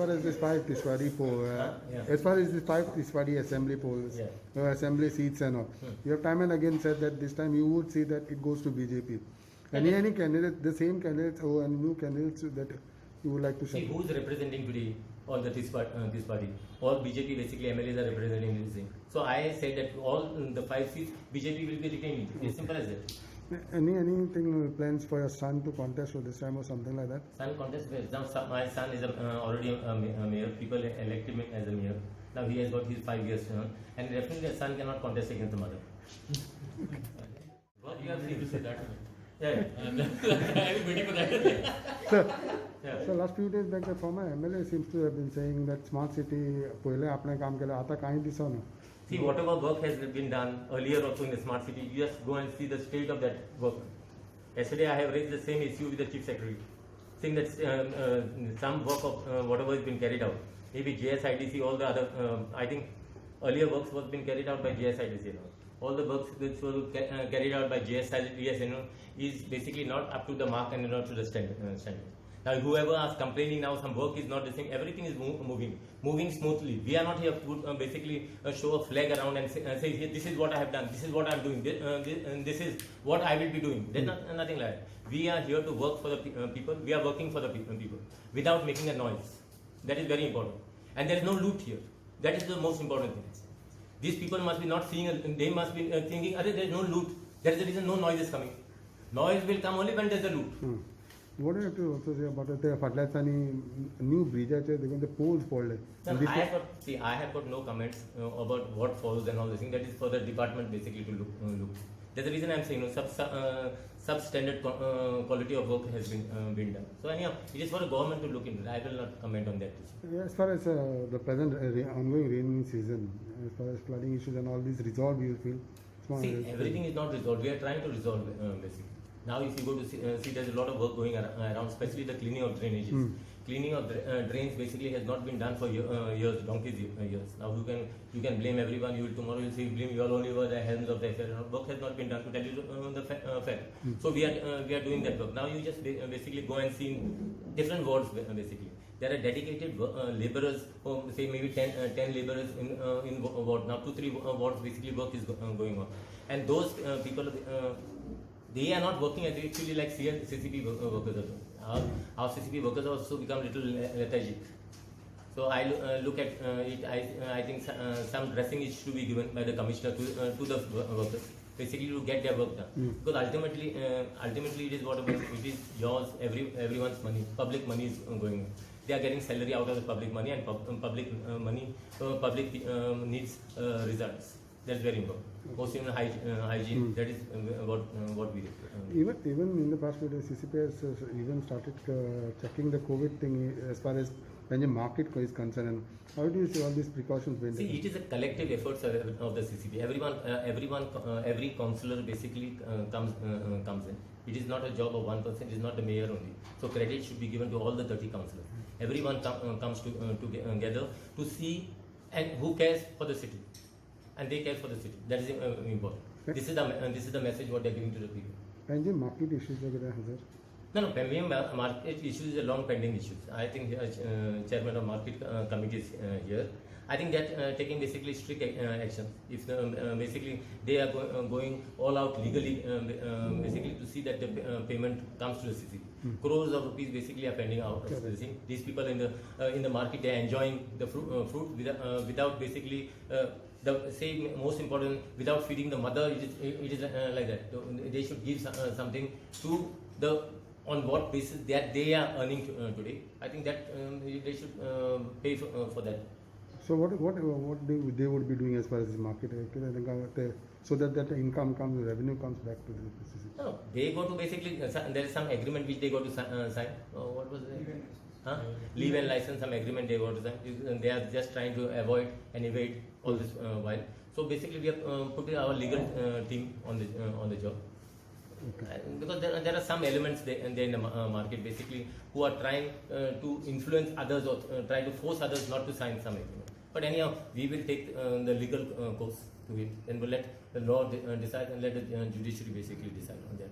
far as this 5 Tishwari poll, Yeah. as far as this 5 Tishwari assembly polls, Yeah. assembly seats and all, you have time and again said that this time you would see that it goes to BJP. Any candidate, the same candidates or new candidates that you would like to See, show? who is representing today all the this party? All BJP basically MLAs are representing this thing. So I said that all the 5 seats BJP will be retaining. It's simple as that. Anything plans for your son to contest for this time or something like that? Son contest where now my son is already a mayor. People elected him as a mayor. Now he has got his 5 years term, and definitely the son cannot contest against the mother. What you have seen to say that? Yeah. I am waiting for that. Sir, Yeah. so last few days back the former MLA seems to have been saying that smart city पहिले आपने काम केलं आता काही दिसना. See, whatever work has been done earlier also in the smart city, you just go and see the state of that work. Yesterday I have raised the same issue with the chief secretary, saying that some work of whatever has been carried out, maybe JSIDC, all the other, I think earlier works was been carried out by JSIDC. You know. All the works which were carried out by JSIDC, is basically not up to the mark and not to the standard. Now, whoever is complaining now, some work is not the same, everything is moving smoothly. We are not here to basically show a flag around and say, this is what I have done, this is what I am doing, this is what I will be doing. There's nothing like that. We are here to work for the people, we are working for the people without making a noise. That is very important. And there is no loot here. That is the most important thing. These people must be not seeing, they must be thinking, there is no loot. That is the reason no noise is coming. Noise will come only when there is a loot. What do you have to also say about the Fatlatsani new bridge? They're going to polls folded. I have got no comments about what follows and all this thing. That is for the department basically to look. That's the reason I am saying substandard quality of work has been done. So anyhow, it is for the government to look into. I will not comment on that. Yeah, as far as the present ongoing rainy season, as far as flooding issues and all these resolved, you feel? See, everything is not resolved. We are trying to resolve basically. Now, if you go to see there's a lot of work going around, especially the cleaning of drainages. Cleaning of drains basically has not been done for years, donkey's years. Now, you can blame everyone. Tomorrow you'll say blame you all only over the helms of the affair. Work has not been done to tell you the fact. So we are doing that work. Now you just basically go and see in different wards basically. There are dedicated laborers, say maybe 10 laborers in ward. Now 2-3 wards basically work is going on, and those people. They are not working actually like CCP workers are doing. Our CCP workers also become little lethargic. So I look at it. I think some dressing is to be given by the commissioner to the workers, basically to get their work done. Because ultimately it is whatever it is yours. Everyone's money, public money is going on. They are getting salary out of the public money, and public money, public needs results. That's very important. Most even hygiene. That is what we do. Even in the past few days, CCP has even started checking the COVID thing as far as when the market is concerned. And how do you see all these precautions being taken? See, it is a collective effort of the CCP. Every councillor basically comes in. It is not a job of one person. It is not the mayor only. So credit should be given to all the 30 councillors. Everyone comes together to see and who cares for the city. And they care for the city. That is important. This is the message what they are giving to the people. And the market issues वगैरह हैं sir? No, market issues is a long pending issues. I think chairman of market committee is here. I think that taking basically strict action. If basically they are going all out legally, basically to see that the payment comes to the city. Crores of rupees basically are pending out. These people in the market, they are enjoying the fruit without basically. Most important, without feeding the mother, it is like that. They should give something to on what basis that they are earning today. I think that they should pay for that. So what they would be doing as far as this market, so that income comes, revenue comes back to the CCP? No, they go to basically there is some agreement which they go to sign. What was it? Leave and license, some agreement they want to sign. They are just trying to avoid and evade all this while. So basically, we have put our legal team on the job. Okay. Because there are some elements there in the market basically who are trying to influence others or try to force others not to sign some agreement. But anyhow, we will take the legal course to it, and we'll let the law decide and let the judiciary basically decide on that.